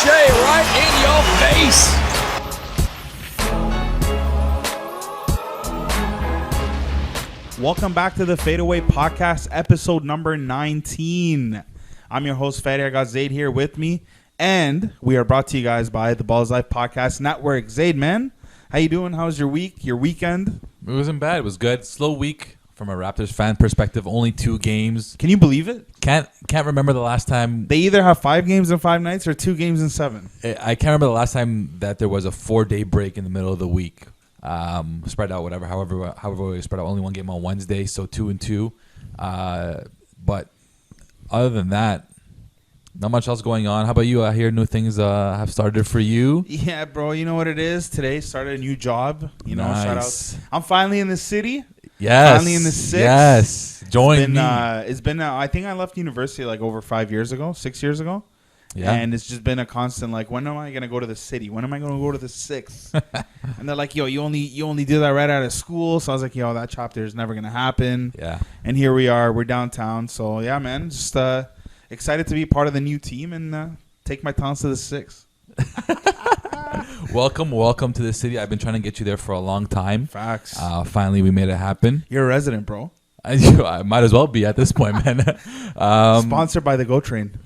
J right in your face. Welcome back to the Faedaway Podcast, episode number 19. I'm your host, Faedaway. I got Zaid here with me, and we are brought to you guys by the Balls Life Podcast Network. Zaid, man, how you doing? How was your week, your weekend? It wasn't bad. It was good. Slow week from a Raptors fan perspective. Only 2 games. Can you believe it? Can't remember the last time. They either have 5 games in 5 nights or 2 games in 7. I can't remember the last time that there was a 4-day break in the middle of the week. Spread out, however we spread out. Only 1 game on Wednesday, so 2 and 2. But other than that, not much else going on. How about you? I hear new things have started for you. Yeah, bro. You know what it is? Today started a new job. You know, Nice. shout out. I'm finally in the city. Yes. Finally in the 6. Yes. Join me. It's been. I think I left university like over 5 years ago, 6 years ago. Yeah. And it's just been a constant, like, when am I going to go to the city? When am I going to go to the 6th? And they're like, yo, you only do that right out of school. So I was like, yo, that chapter is never going to happen. Yeah. And here we are. We're downtown. So, yeah, man, just excited to be part of the new team and take my talents to the 6th. Welcome to the city. I've been trying to get you there for a long time. Facts. Finally, we made it happen. You're a resident, bro. I might as well be at this point, man. Sponsored by the GO Train.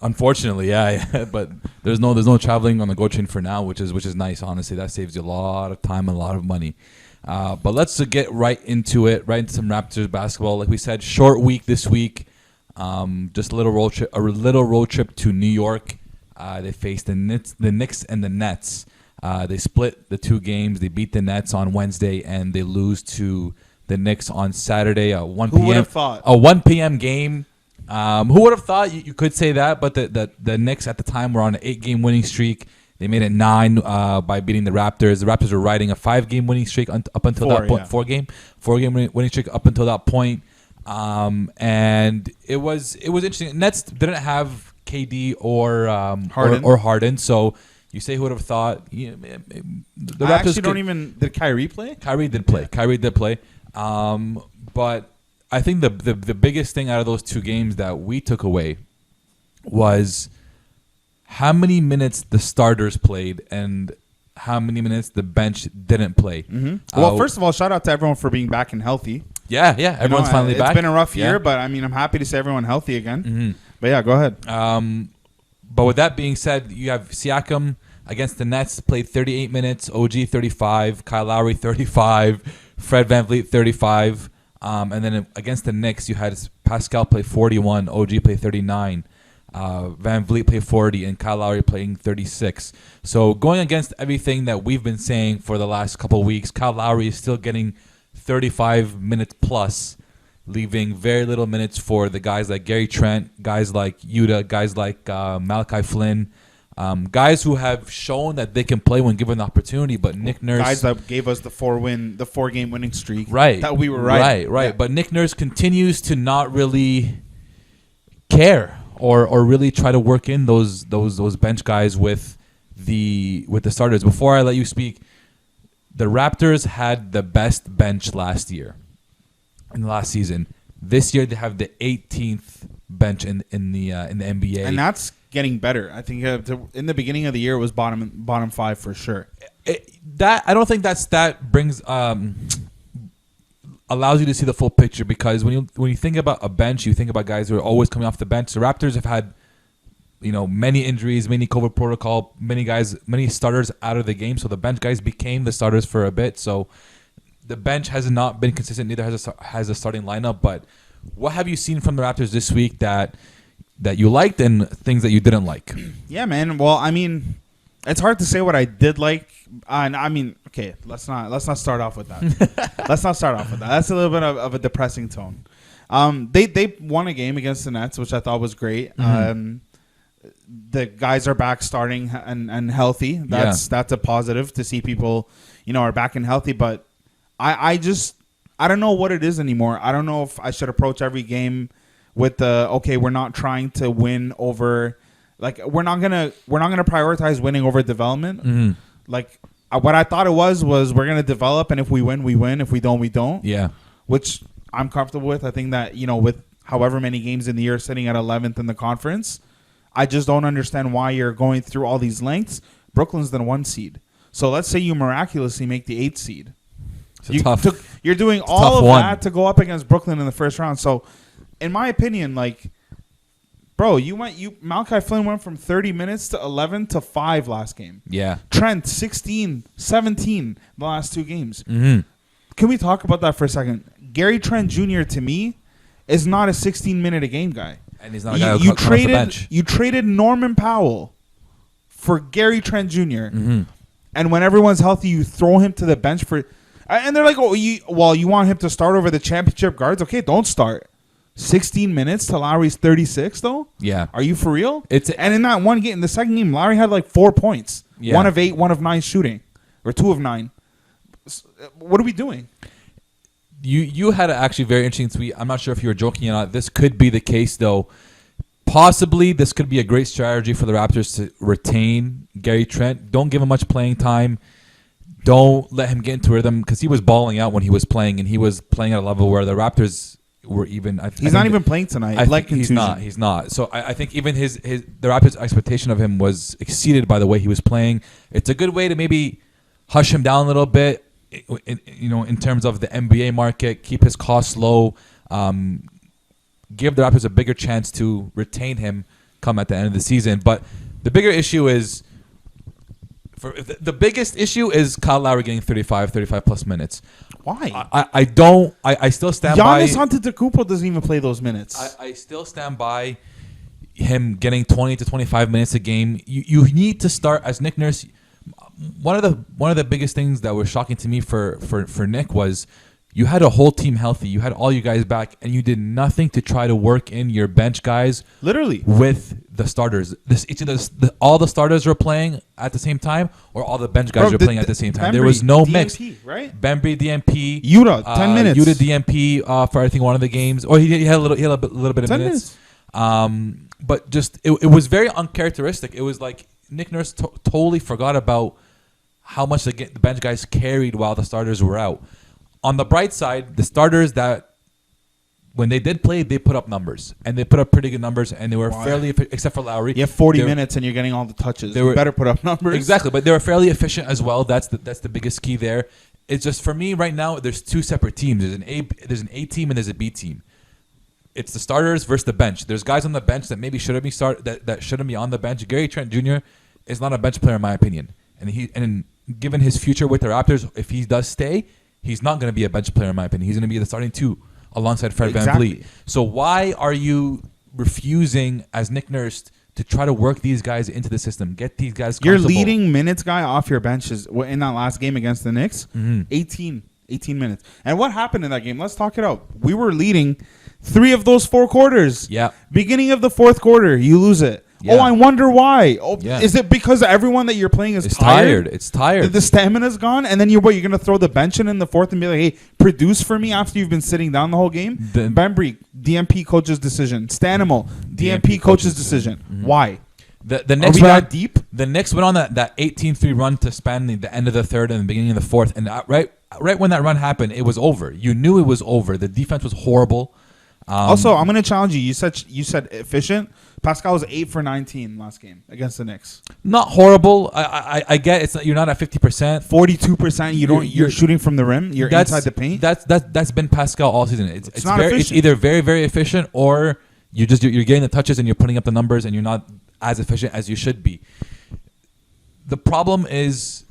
Unfortunately, yeah. But there's no traveling on the GO Train for now, which is nice. Honestly, that saves you a lot of time and a lot of money. But let's get right into it. Right into some Raptors basketball. Like we said, short week this week. Just a little road trip to New York. They faced the Knicks and the Nets. They split the 2 games. They beat the Nets on Wednesday, and they lose to the Knicks on Saturday at 1 p.m. Who would have thought? A 1 p.m. game. Who would have thought? You could say that, but the Knicks at the time were on an 8-game winning streak. They made it 9 by beating the Raptors. The Raptors were riding a 5-game winning streak up until that point. Yeah. 4-game winning streak up until that point. And it was interesting. Nets didn't have KD or Harden. So you say who would have thought? The Raptors actually don't even. Did Kyrie play? Kyrie did play. But I think the biggest thing out of those 2 games that we took away was how many minutes the starters played and how many minutes the bench didn't play. Mm-hmm. Well, first of all, shout out to everyone for being back and healthy. Yeah. Everyone's finally back. It's been a rough year, but I mean, I'm happy to see everyone healthy again. Mm-hmm. But yeah, go ahead. But with that being said, you have Siakam against the Nets, played 38 minutes, OG 35, Kyle Lowry 35, Fred VanVleet 35. And then against the Knicks, you had Pascal play 41, OG play 39, VanVleet play 40, and Kyle Lowry playing 36. So going against everything that we've been saying for the last couple of weeks, Kyle Lowry is still getting 35 minutes plus, leaving very little minutes for the guys like Gary Trent, guys like Yuta, guys like Malachi Flynn, guys who have shown that they can play when given the opportunity. But Nick Nurse, guys that gave us the 4-game winning streak, right? That we were right. Yeah. But Nick Nurse continues to not really care or really try to work in those bench guys with the starters. Before I let you speak, the Raptors had the best bench last year. In the last season, this year they have the 18th bench in the NBA, and that's getting better. I think in the beginning of the year it was bottom 5 for sure. I don't think that brings allows you to see the full picture, because when you think about a bench, you think about guys who are always coming off the bench. The Raptors have had many injuries, many COVID protocol, many starters out of the game, so the bench guys became the starters for a bit. So the bench has not been consistent. Neither has a starting lineup. But what have you seen from the Raptors this week that you liked and things that you didn't like? Yeah, man. Well, I mean, it's hard to say what I did like. And I mean, okay, let's not start off with that. That's a little bit of a depressing tone. They won a game against the Nets, which I thought was great. Mm-hmm. The guys are back starting and healthy. That's a positive to see people, are back and healthy. But I don't know what it is anymore. I don't know if I should approach every game with we're not trying to win over, like, we're not gonna prioritize winning over development. Mm-hmm. Like, what I thought it was we're gonna develop, and if we win, we win. If we don't, we don't. Yeah, which I'm comfortable with. I think that with however many games in the year, sitting at 11th in the conference, I just don't understand why you're going through all these lengths. Brooklyn's the 1 seed. So let's say you miraculously make the 8th seed. You're doing all of that to go up against Brooklyn in the first round. So, in my opinion, like, bro, Malachi Flynn went from 30 minutes to 11 to 5 last game. Yeah. Trent 16, 17 the last 2 games. Mm-hmm. Can we talk about that for a second? Gary Trent Jr. to me is not a 16-minute a game guy. And he's not a guy who comes off the bench. You traded Norman Powell for Gary Trent Jr. Mm-hmm. And when everyone's healthy, you throw him to the bench for. And they're like, "Oh, you want him to start over the championship guards? Okay, don't start. 16 minutes to Lowry's 36, though. Yeah, are you for real? And in that one game, in the second game, Lowry had like 4 points. Yeah. 1 of 8, 1 of 9 shooting, or 2 of 9. What are we doing? You had an actually very interesting tweet. I'm not sure if you were joking or not. This could be the case, though. Possibly, this could be a great strategy for the Raptors to retain Gary Trent. Don't give him much playing time. Don't let him get into rhythm, because he was balling out when he was playing, and he was playing at a level where the Raptors were even. He's not even playing tonight. He's not. So I think even the Raptors' expectation of him was exceeded by the way he was playing. It's a good way to maybe hush him down a little bit, in terms of the NBA market, keep his costs low. Give the Raptors a bigger chance to retain him come at the end of the season. But the bigger issue is, the biggest issue is Kyle Lowry getting 35 plus minutes. Why? I still stand by. Giannis Antetokounmpo doesn't even play those minutes. I still stand by him getting 20 to 25 minutes a game. You need to start, as Nick Nurse. One of the biggest things that was shocking to me for Nick was, you had a whole team healthy. You had all you guys back, and you did nothing to try to work in your bench guys. Literally. With the starters. All the starters were playing at the same time, or all the bench guys were playing at the same time. There was no DMP, mix. Right? Bembry, DMP. Yuta, 10 minutes. Yuta, DMP for, I think, one of the games. Or he had a little bit of minutes. But just, it was very uncharacteristic. It was like Nick Nurse totally forgot about how much the bench guys carried while the starters were out. On the bright side, the starters that, when they did play, they put up numbers. And they put up pretty good numbers, and they were fairly, except for Lowry. You have 40 minutes and you're getting all the touches. You better put up numbers. Exactly, but they were fairly efficient as well. That's the biggest key there. It's just, for me right now, there's 2 separate teams. There's an A team and there's a B team. It's the starters versus the bench. There's guys on the bench that maybe shouldn't be that shouldn't be on the bench. Gary Trent Jr. is not a bench player in my opinion. And given his future with the Raptors, if he does stay, he's not going to be a bench player in my opinion. He's going to be the starting 2 alongside Fred VanVleet. So why are you refusing, as Nick Nurse, to try to work these guys into the system, get these guys comfortable? Your leading minutes guy off your bench is in that last game against the Knicks, 18 minutes. And what happened in that game? Let's talk it out. We were leading 3 of those 4 quarters. Yeah. Beginning of the 4th quarter, you lose it. Yeah. Oh, I wonder why. Is it because everyone that you're playing is tired? It's tired. The stamina's gone, and then you're going to throw the bench in the 4th and be like, hey, produce for me after you've been sitting down the whole game? Bembry, DMP coach's decision. Stanimal, DMP coach's decision. Mm-hmm. Why? The Knicks went deep. The Knicks went on that 18-3 run to span the end of the 3rd and the beginning of the 4th, and right when that run happened, it was over. You knew it was over. The defense was horrible. Also, I'm going to challenge you. You said efficient. Pascal was 8 for 19 last game against the Knicks. Not horrible. I get you're not at 50%. 42%. You're shooting from the rim. You're inside the paint. That's been Pascal all season. It's not efficient. It's either very, very efficient, or you're getting the touches and you're putting up the numbers and you're not as efficient as you should be. The problem is,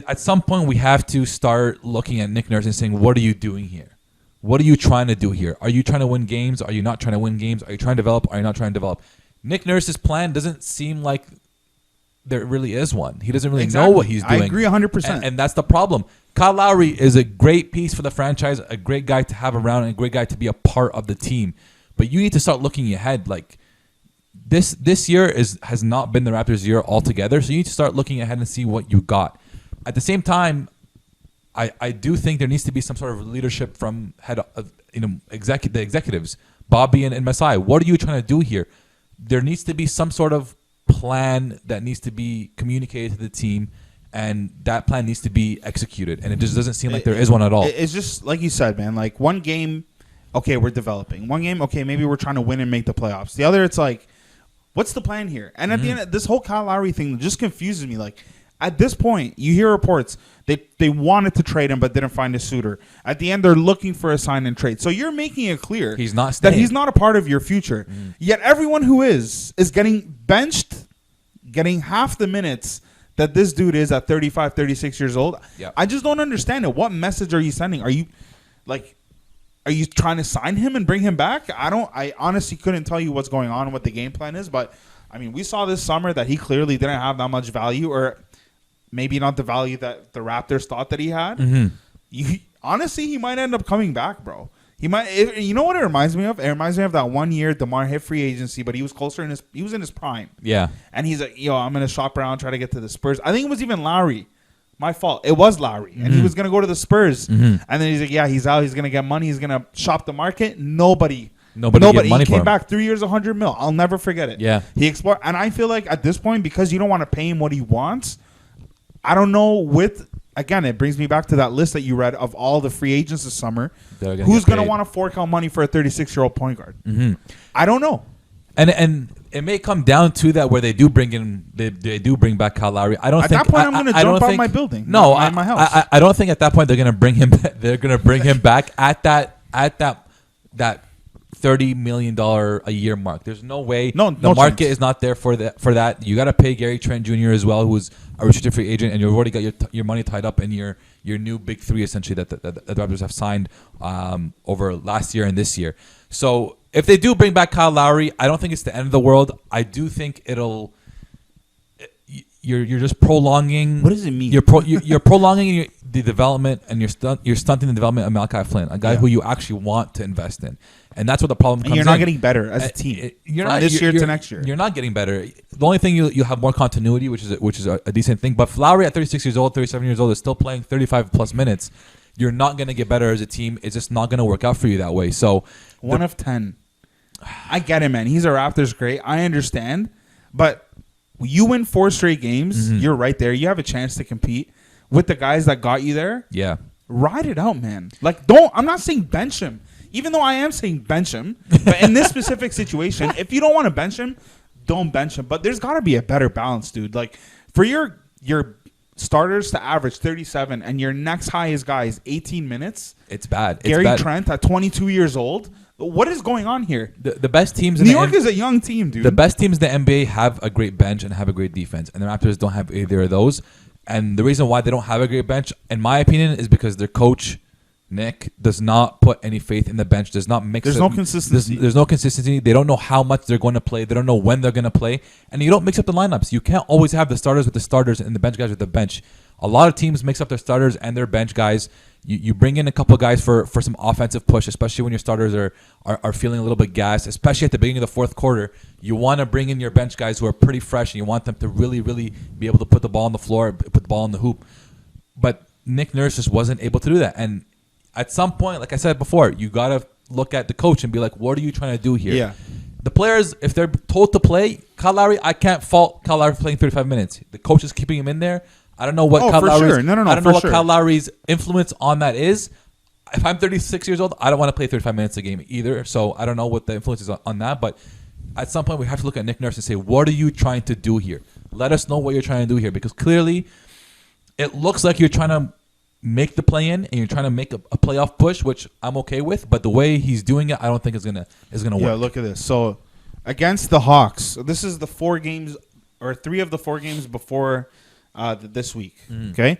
at some point we have to start looking at Nick Nurse and saying, what are you doing here? What are you trying to do here? Are you trying to win games? Are you not trying to win games? Are you trying to develop? Are you not trying to develop? Nick Nurse's plan doesn't seem like there really is one. He doesn't really know what he's doing. I agree 100%. And that's the problem. Kyle Lowry is a great piece for the franchise, a great guy to have around, and a great guy to be a part of the team. But you need to start looking ahead. Like, this year has not been the Raptors' year altogether, so you need to start looking ahead and see what you got. At the same time, I do think there needs to be some sort of leadership from the executives, Bobby and Masai. What are you trying to do here? There needs to be some sort of plan that needs to be communicated to the team, and that plan needs to be executed. And it just doesn't seem like there is one at all. It's just like you said, man. Like, one game okay, we're developing. One game, okay, maybe we're trying to win and make the playoffs. The other, it's like, what's the plan here? And at the end, this whole Kyle Lowry thing just confuses me. Like, at this point, you hear reports they wanted to trade him but didn't find a suitor. At the end, they're looking for a sign and trade. So you're making it clear he's not that staying. he's not a part of your future. Yet everyone who is getting benched, getting half the minutes that this dude is at 35, 36 years old. Yep. I just don't understand it. What message are you sending? Are you trying to sign him and bring him back? I honestly couldn't tell you what's going on and what the game plan is, but I mean, we saw this summer that he clearly didn't have that much value, or maybe not the value that the Raptors thought that he had. Honestly, he might end up coming back, bro. He might. You know what it reminds me of? It reminds me of that 1 year DeMar hit free agency, but he was he was in his prime. Yeah. And he's like, yo, I'm gonna shop around, try to get to the Spurs. I think it was even Lowry. My fault. It was Lowry, and he was gonna go to the Spurs. And then he's like, yeah, he's out. He's gonna get money. He's gonna shop the market. Nobody. Get money He for came him. back 3 years, $100 million. I'll never forget it. Yeah. He explored, and I feel like at this point, because you don't want to pay him what he wants, I don't know. Again, it brings me back to that list that you read of all the free agents this summer. Who's going to want to fork out money for a 36-year-old point guard? I don't know. And it may come down to that where they do bring back Kyle Lowry. I don't At think that point, I'm going to jump out my building. No, my house. I don't think at that point they're going to bring him. They're going to bring him back at that $30 million a year mark. There's no way. No market chance. is not there for that. You got to pay Gary Trent Jr. as well, who's a restricted free agent, and you've already got your money tied up in your new big three essentially that the Raptors have signed over last year and this year. So if they do bring back Kyle Lowry, I don't think it's the end of the world. I do think it'll. You're just prolonging. What does it mean? You're prolonging the development, and you're stunting the development of Malachi Flynn, a guy who you actually want to invest in, and that's what the problem comes in. You're not getting better as a team. You're from not this year to next year. You're not getting better. The only thing you have more continuity, which is a decent thing. But Lowry at 36 years old, 37 years old, is still playing 35 plus minutes. You're not going to get better as a team. It's just not going to work out for you that way. So 1 of 10. I get it, man. He's a Raptors great. I understand, but. You win 4 straight games, you're right there. You have a chance to compete with the guys that got you there. Yeah. Ride it out, man. Like, I'm not saying bench him, even though I am saying bench him. But in this specific situation, if you don't want to bench him, don't bench him. But there's got to be a better balance, dude. Like, for your starters to average 37 and your next highest guy is 18 minutes. It's bad. Gary Trent at 22 years old. What is going on here? The best teams in New York is a young team, dude. The best teams in the NBA have a great bench and have a great defense, and the Raptors don't have either of those. And the reason why they don't have a great bench, in my opinion, is because their coach Nick does not put any faith in the bench. Does not mix. There's no consistency. There's no consistency. They don't know how much they're going to play. They don't know when they're going to play, and you don't mix up the lineups. You can't always have the starters with the starters and the bench guys with the bench. A lot of teams mix up their starters and their bench guys. You bring in a couple of guys for some offensive push, especially when your starters are feeling a little bit gassed, especially at the beginning of the fourth quarter. You want to bring in your bench guys who are pretty fresh, and you want them to really, really be able to put the ball on the floor, put the ball in the hoop. But Nick Nurse just wasn't able to do that. And at some point, like I said before, you got to look at the coach and be like, what are you trying to do here? Yeah. The players, if they're told to play, Kyle Lowry, I can't fault Kyle Lowry for playing 35 minutes. The coach is keeping him in there. I don't know what Kyle Lowry's, I don't know what Kyle Lowry's influence on that is. If I'm 36 years old, I don't want to play 35 minutes a game either. So I don't know what the influence is on that. But at some point, we have to look at Nick Nurse and say, what are you trying to do here? Let us know what you're trying to do here. Because clearly, it looks like you're trying to make the play-in and you're trying to make a playoff push, which I'm okay with. But the way he's doing it, I don't think is gonna work. Yeah, look at this. So against the Hawks, this is the 4 games or 3 of the 4 games before this week. Okay,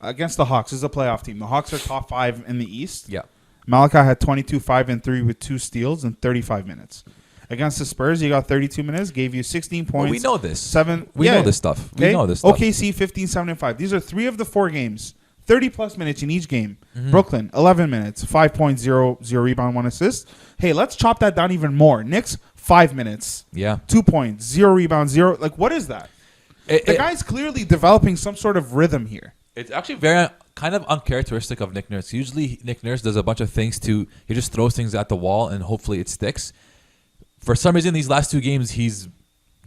against the Hawks, this is a playoff team. The Hawks are top 5 in the East. Yeah, Malachi had 22, 5, and 3 with 2 steals in 35 minutes. Against the Spurs, you got 32 minutes, gave you 16 points. Well, we know this. 7. We know this stuff. Okay? We know this stuff. OKC 15, 7, and 5. These are 3 of the 4 games. 30 plus minutes in each game. Brooklyn 11 minutes, 5 points, 0 rebound, 1 assist. Hey, let's chop that down even more. Knicks 5 minutes. Yeah, 2 points, 0 rebound, 0. Like, what is that? The guy's clearly developing some sort of rhythm here. It's actually very kind of uncharacteristic of Nick Nurse. Usually, Nick Nurse does a bunch of things he just throws things at the wall and hopefully it sticks. For some reason, these last 2 games, he's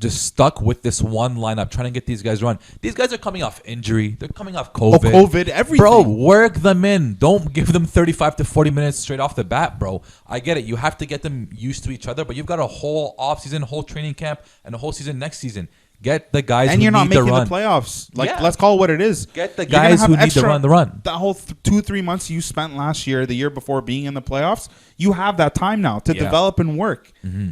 just stuck with this one lineup, trying to get these guys run. These guys are coming off injury. They're coming off COVID. COVID, everything. Bro, work them in. Don't give them 35 to 40 minutes straight off the bat, bro. I get it. You have to get them used to each other, but you've got a whole offseason, whole training camp, and a whole season next season. Get the guys and who you're not need to making run. the playoffs. Let's call it what it is. Get the guys who need to run the run. That whole 2-3 months you spent last year, the year before being in the playoffs, you have that time now to develop and work. Mm-hmm.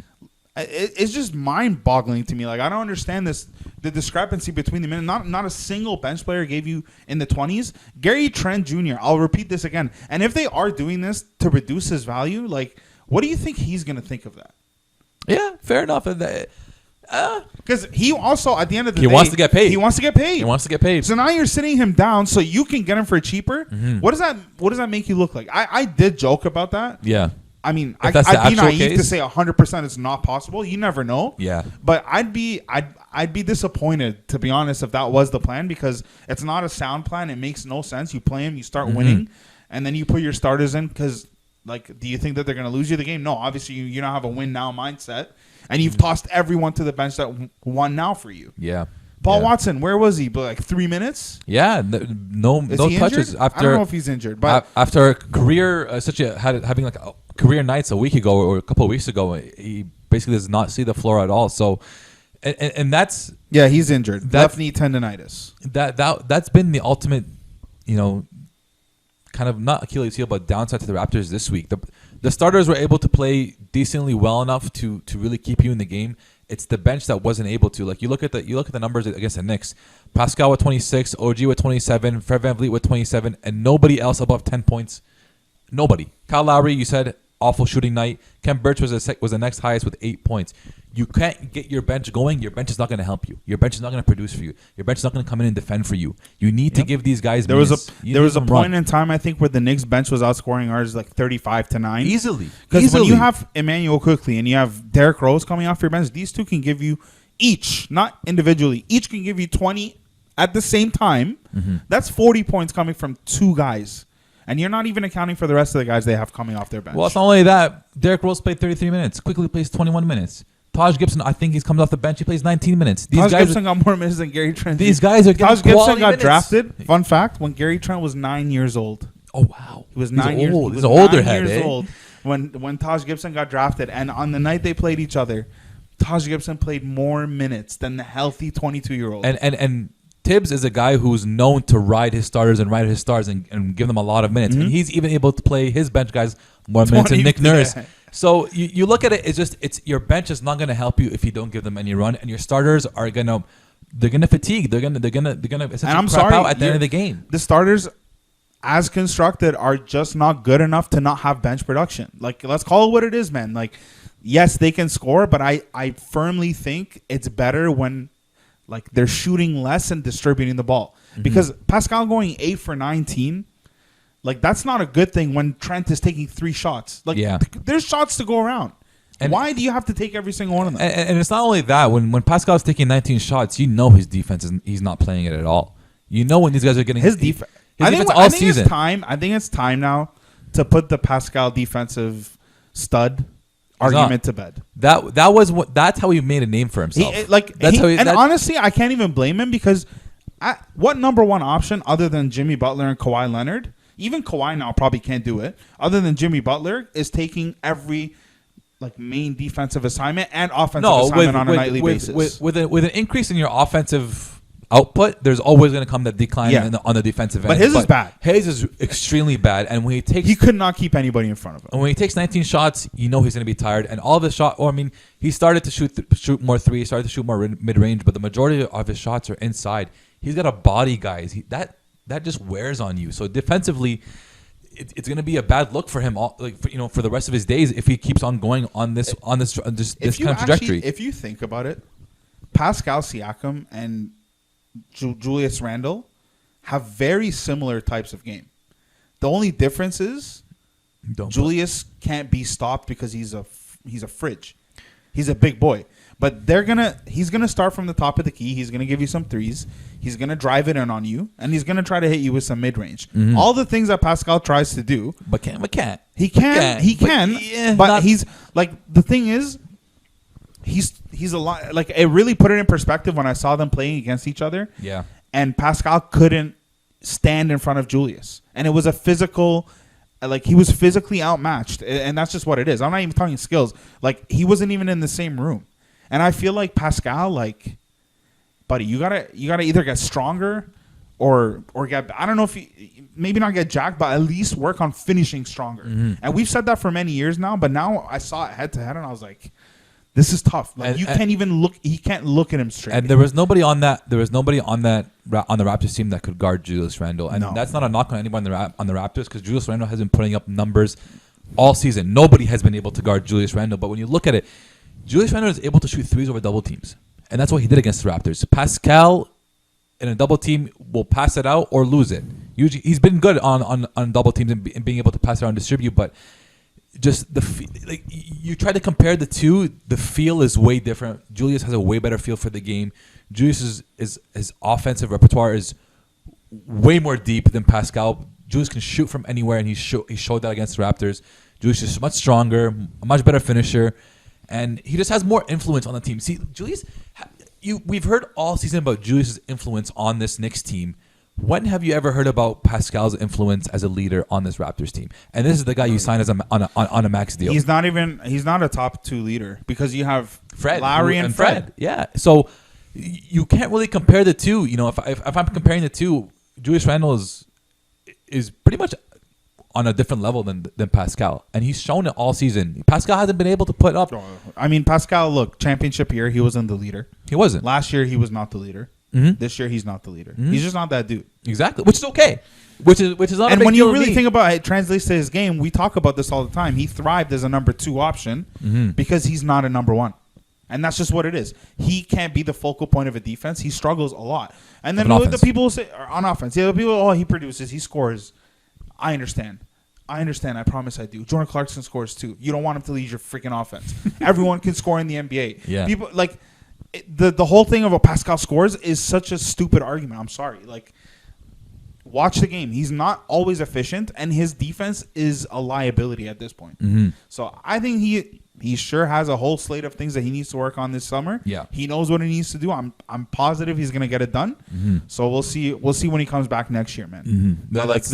It's just mind-boggling to me. Like, I don't understand the discrepancy between the men. Not a single bench player gave you in the 20s. Gary Trent Jr., I'll repeat this again. And if they are doing this to reduce his value, like, what do you think he's going to think of that? Yeah, fair enough. Because he also, at the end of the day, he wants to get paid. He wants to get paid. He wants to get paid. So now you're sitting him down so you can get him for cheaper. Mm-hmm. What does that make you look like? I did joke about that. Yeah. I mean, I'd be naive to say 100% it's not possible. You never know. Yeah. But I'd be disappointed, to be honest, if that was the plan, because it's not a sound plan. It makes no sense. You play him, you start winning, and then you put your starters in because, like, do you think that they're going to lose you the game? No, obviously you don't have a win now mindset, and you've tossed everyone to the bench that won now for you. Yeah. Paul Watson, where was he? But like 3 minutes? Yeah, no touches. I don't know if he's injured, but after a career having like career nights a week ago or a couple of weeks ago, he basically does not see the floor at all. So, and that's he's injured. Left knee tendonitis. That's been the ultimate, kind of not Achilles heel, but downside to the Raptors this week. The starters were able to play decently well enough to really keep you in the game. It's the bench that wasn't able to. Like, you look at the numbers against the Knicks. Pascal with 26, OG with 27, Fred VanVleet with 27, and nobody else above 10 points. Nobody. Kyle Lowry, you said, awful shooting night. Kem Birch was the next highest with 8 points. You can't get your bench going. Your bench is not going to help you. Your bench is not going to produce for you. Your bench is not going to come in and defend for you. You need to give these guys minutes. There was a point in time, I think, where the Knicks bench was outscoring ours like 35-9. Easily. Because when you have Emmanuel Quickley and you have Derrick Rose coming off your bench, these two can give you each, not individually, each can give you 20 at the same time. Mm-hmm. That's 40 points coming from two guys. And you're not even accounting for the rest of the guys they have coming off their bench. Well, it's not only that. Derrick Rose played 33 minutes. Quickly plays 21 minutes. Taj Gibson, I think he's coming off the bench. He plays 19 minutes. Taj Gibson got more minutes than Gary Trent. These guys are getting Taj Gibson got minutes. drafted. Fun fact: when Gary Trent was 9 years old. Oh wow, he was 9 years old. He's an older head. Old when Taj Gibson got drafted, and on the night they played each other, Taj Gibson played more minutes than the healthy 22-year-old. And Thibs is a guy who's known to ride his starters and give them a lot of minutes. Mm-hmm. And he's even able to play his bench guys more minutes than Nick Nurse. Yeah. So you look at it, it's your bench is not going to help you if you don't give them any run, and your starters are gonna fatigue. They're gonna essentially crap out at the end of the game. The starters, as constructed, are just not good enough to not have bench production. Like, let's call it what it is, man. Like, yes, they can score, but I firmly think it's better when, like, they're shooting less and distributing the ball. Mm-hmm. Because Pascal going 8 for 19, like, that's not a good thing when Trent is taking 3 shots. Like, there's shots to go around. And why do you have to take every single one of them? And it's not only that. When Pascal's taking 19 shots, you know his defense he's not playing it at all. You know when these guys are getting his defense. I think season. I think it's time now to put the Pascal defensive stud argument to bed. That's how he made a name for himself. Honestly, I can't even blame him, because what number one option other than Jimmy Butler and Kawhi Leonard? Even Kawhi now probably can't do it. Other than Jimmy Butler is taking every main defensive assignment and offensive assignment on a nightly basis. With an increase in your offensive output, there's always going to come that decline on the defensive end. But his is bad. His is extremely bad, and when he could not keep anybody in front of him. And when he takes 19 shots, you know he's going to be tired. And all of his he started to shoot more threes, started to shoot more mid range, but the majority of his shots are inside. He's got a body, guys. That just wears on you. So defensively, it's going to be a bad look for him, for the rest of his days if he keeps on going on this kind of trajectory. If you think about it, Pascal Siakam and Julius Randle have very similar types of game. The only difference is Julius can't be stopped because he's a fridge. He's a big boy. But he's gonna start from the top of the key. He's gonna give you some threes. He's gonna drive it in on you, and he's gonna try to hit you with some mid range. Mm-hmm. All the things that Pascal tries to do, but can't. He can. But he's the thing is, he's a lot. Like, it really put it in perspective when I saw them playing against each other. Yeah. And Pascal couldn't stand in front of Julius, and it was a physical. Like, he was physically outmatched, and that's just what it is. I'm not even talking skills. Like, he wasn't even in the same room, and I feel like Pascal, like, buddy, you gotta either get stronger, or get. I don't know if maybe not get jacked, but at least work on finishing stronger. Mm-hmm. And we've said that for many years now, but now I saw it head to head, and I was like, this is tough. Like, you can't even look. He can't look at him straight. And there was nobody on that. There was nobody on the Raptors team that could guard Julius Randle. And that's not a knock on anyone on the Raptors, because Julius Randle has been putting up numbers all season. Nobody has been able to guard Julius Randle. But when you look at it, Julius Randle is able to shoot threes over double teams, and that's what he did against the Raptors. Pascal in a double team will pass it out or lose it. Usually, he's been good on double teams and being able to pass it out and distribute, but. Just like you try to compare the two, the feel is way different. Julius has a way better feel for the game. Julius is his offensive repertoire is way more deep than Pascal. Julius can shoot from anywhere, and he showed that against the Raptors. Julius is much stronger, a much better finisher, and he just has more influence on the team. See, Julius, we've heard all season about Julius's influence on this Knicks team. When have you ever heard about Pascal's influence as a leader on this Raptors team? And this is the guy you signed as on a max deal. He's not a top 2 leader, because you have Lowry and Fred. Yeah, so you can't really compare the two. You know, if I'm comparing the two, Julius Randle is pretty much on a different level than Pascal, and he's shown it all season. Pascal hasn't been able to put up. I mean, Pascal, look, championship year, he wasn't the leader. He wasn't. Last year, he was not the leader. Mm-hmm. This year, he's not the leader. Mm-hmm. He's just not that dude. Exactly, which is okay. Which is not. And a big when deal you really to me. think about it, it translates to his game. We talk about this all the time. He thrived as a number 2 option because he's not a number 1. And that's just what it is. He can't be the focal point of a defense. He struggles a lot. And then the people say on offense, the people, he produces, he scores. I understand. I promise I do. Jordan Clarkson scores too. You don't want him to lead your freaking offense. Everyone can score in the NBA. Yeah. People like the whole thing of a Pascal scores is such a stupid argument. I'm sorry. Like, watch the game. He's not always efficient, and his defense is a liability at this point. Mm-hmm. So I think he sure has a whole slate of things that he needs to work on this summer. Yeah. He knows what he needs to do. I'm positive he's gonna get it done. Mm-hmm. So we'll see when he comes back next year, man. Mm-hmm. But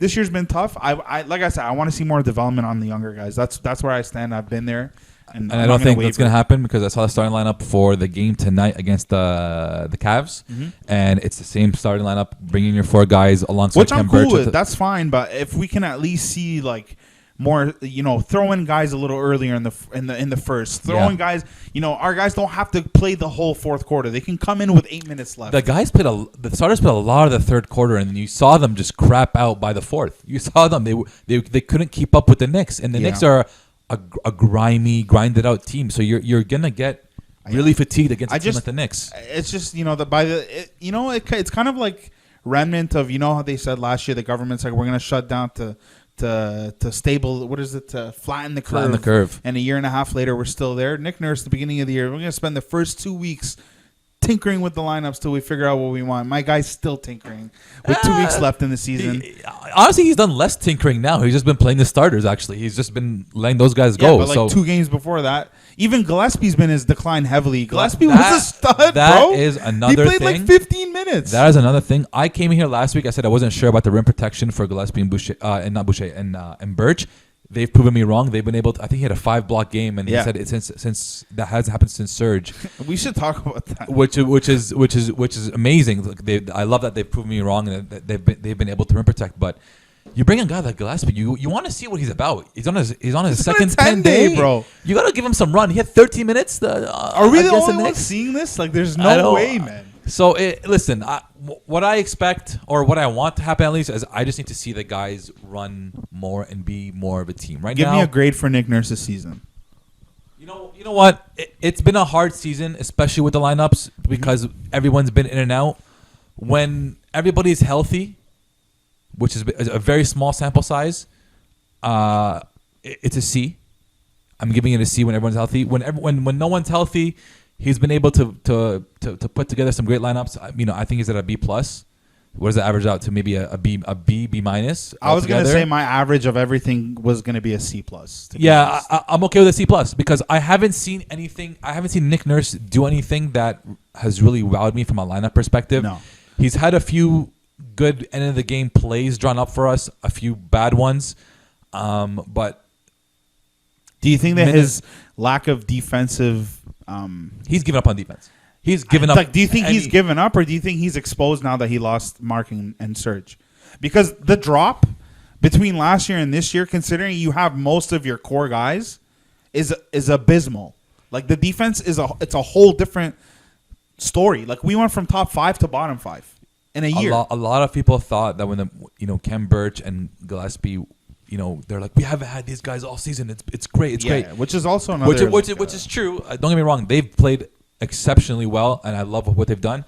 this year's been tough. I like I said, I want to see more development on the younger guys. That's where I stand. I've been there. And I don't think that's going to happen, because I saw the starting lineup for the game tonight against the Cavs, and it's the same starting lineup, bringing your 4 guys alongside which I'm Khem cool Birch. with. That's fine, but if we can at least see like more, throw in guys a little earlier in the first, throw in guys. Our guys don't have to play the whole fourth quarter. They can come in with 8 minutes left. The starters played a lot of the third quarter, and you saw them just crap out by the fourth. You saw them; they couldn't keep up with the Knicks, and the Knicks are a grimy, grinded out team. So you're gonna get really fatigued against a team like the Knicks. It's just it's kind of like remnant of how they said last year the government's like, we're gonna shut down to stable, what is it, to flatten the curve. And a year and a half later, we're still there. Nick Nurse, the beginning of the year, we're gonna spend the first 2 weeks tinkering with the lineups till we figure out what we want. My guy's still tinkering with 2 weeks left in the season. Honestly, he's done less tinkering now. He's just been playing the starters, actually. He's just been letting those guys go. But like 2 games before that, even Gillespie's been his decline heavily. Gillespie was a stud, bro. That is another thing. He played like 15 minutes. That is another thing. I came here last week. I said I wasn't sure about the rim protection for Gillespie and Boucher, and Birch. They've proven me wrong. They've been able to. I think he had a 5-block game, and he said it since that hasn't happened since Surge. We should talk about that. Which is amazing. Look, I love that they've proven me wrong, and that they've been able to rim protect. But you bring a guy like Gillespie, you want to see what he's about. He's on his second 10 day, bro. You got to give him some run. He had 13 minutes. Are we the only ones seeing this? Like, there's no way, man. So listen, what I expect, or what I want to happen at least, is I just need to see the guys run more and be more of a team. Right now, give me a grade for Nick Nurse's season. You know what? It's been a hard season, especially with the lineups, because everyone's been in and out. When everybody's healthy, which is a very small sample size, it's a C. I'm giving it a C when everyone's healthy. When no one's healthy, he's been able to put together some great lineups. I think he's at a B+. what does that average out to? Maybe a B minus. I was gonna say my average of everything was gonna be a C plus. Yeah, I'm okay with a C plus because I haven't seen anything. I haven't seen Nick Nurse do anything that has really wowed me from a lineup perspective. No, he's had a few good end of the game plays drawn up for us, a few bad ones, but do you think that his lack of defensive? He's given up on defense. He's given up. Like, do you think he's given up, or do you think he's exposed now that he lost Marking and Serge? Because the drop between last year and this year, considering you have most of your core guys, is abysmal. Like the defense it's a whole different story. Like we went from top 5 to bottom 5 in a year. A lot of people thought that when Kem Birch and Gillespie, they're like, we haven't had these guys all season. It's great. It's great. Which is also another which is true. Don't get me wrong. They've played exceptionally well, and I love what they've done,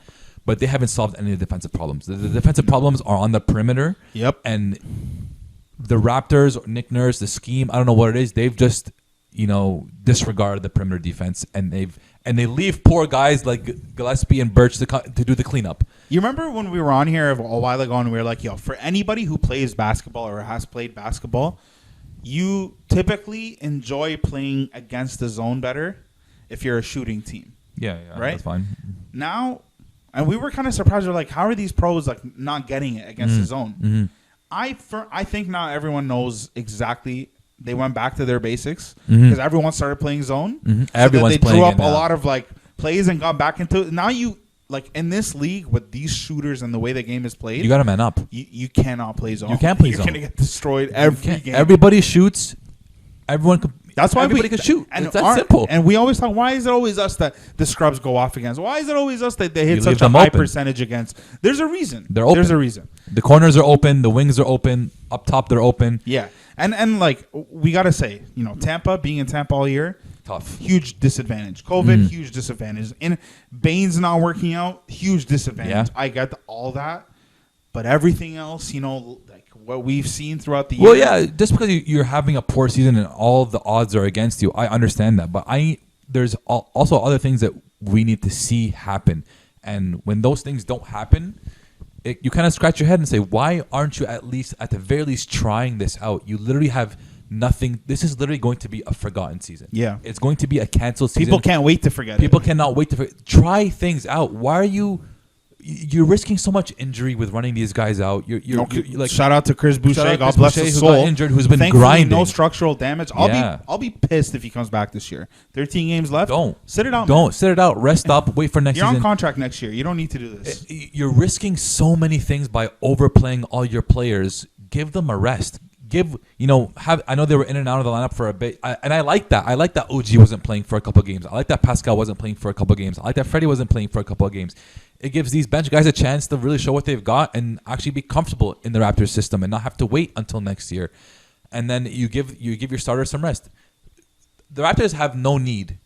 but they haven't solved any of the defensive problems. The defensive problems are on the perimeter. Yep. And the Raptors, or Nick Nurse, the scheme, I don't know what it is. They've just disregarded the perimeter defense, and they leave poor guys like Gillespie and Birch to do the cleanup. You remember when we were on here a while ago and we were like, yo, for anybody who plays basketball or has played basketball, you typically enjoy playing against the zone better if you're a shooting team. Yeah, right? That's fine. Now, and we were kind of surprised. We're like, how are these pros like not getting it against the zone? Mm-hmm. I think now everyone knows exactly. They went back to their basics because everyone started playing zone. Mm-hmm. So Everyone's they playing drew up it now. a lot of like plays and got back into it. Now you like in this league with these shooters and the way the game is played, you got to man up. You cannot play zone. You can't play You're zone. You're gonna get destroyed every game. Everybody shoots. Everyone could. That's why everybody can shoot. And it's that simple. And we always talk, why is it always us that the scrubs go off against? Why is it always us that they hit such a high percentage against? There's a reason. They're open. There's a reason. The corners are open. The wings are open. Up top, they're open. Yeah. And like, we got to say, Tampa, being in Tampa all year, tough. Huge disadvantage. COVID, huge disadvantage. And Bane's not working out, huge disadvantage. Yeah. I get all that. But everything else, like what we've seen throughout the year. Well, yeah, just because you're having a poor season and all the odds are against you, I understand that. But there's also other things that we need to see happen. And when those things don't happen, you kind of scratch your head and say, why aren't you at the very least trying this out? You literally have nothing. This is literally going to be a forgotten season. Yeah. It's going to be a canceled season. People can't wait to forget People cannot wait to try things out. Why are you're risking so much injury with running these guys out. You're like, shout out to Chris Boucher. God bless his soul. Who got injured, who's been Thankfully, grinding. No structural damage. I'll be pissed if he comes back this year. 13 games left. Don't sit it out. Sit it out. Rest up. Wait for next season. You're on contract next year. You don't need to do this. You're risking so many things by overplaying all your players. Give them a rest. I know they were in and out of the lineup for a bit, and I like that. I like that OG wasn't playing for a couple of games. I like that Pascal wasn't playing for a couple of games. I like that Freddie wasn't playing for a couple of games. It gives these bench guys a chance to really show what they've got and actually be comfortable in the Raptors system and not have to wait until next year. And then you give your starters some rest. The Raptors have no need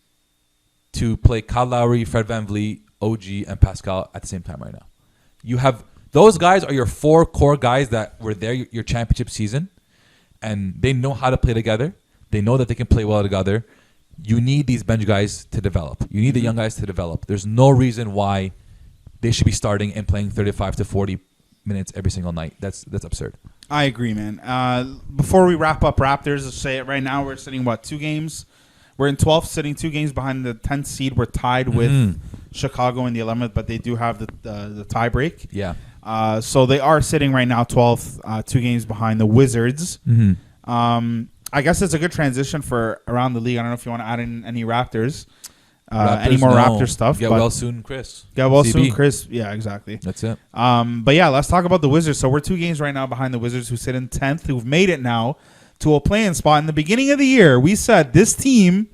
to play Kyle Lowry, Fred VanVleet, OG, and Pascal at the same time right now. You have those guys are your 4 core guys that were there your championship season. And they know how to play together. They know that they can play well together. You need these bench guys to develop. You need the young guys to develop. There's no reason why they should be starting and playing 35 to 40 minutes every single night. That's absurd. I agree, man. Before we wrap up Raptors, let's say it right now. We're sitting, 2 games? We're in 12th, sitting 2 games behind the 10th seed. We're tied with Chicago in the 11th, but they do have the tie break. Yeah. So they are sitting right now 12th, 2 games behind the Wizards. I guess it's a good transition for around the league. I don't know if you want to add in any Raptors any more Raptor stuff. Get well soon, Chris. Get well soon, Chris. Yeah, exactly. That's it. But yeah, let's talk about the Wizards. So we're 2 games right now behind the Wizards, who sit in 10th, who've made it now to a play-in spot. In the beginning of the year, we said this team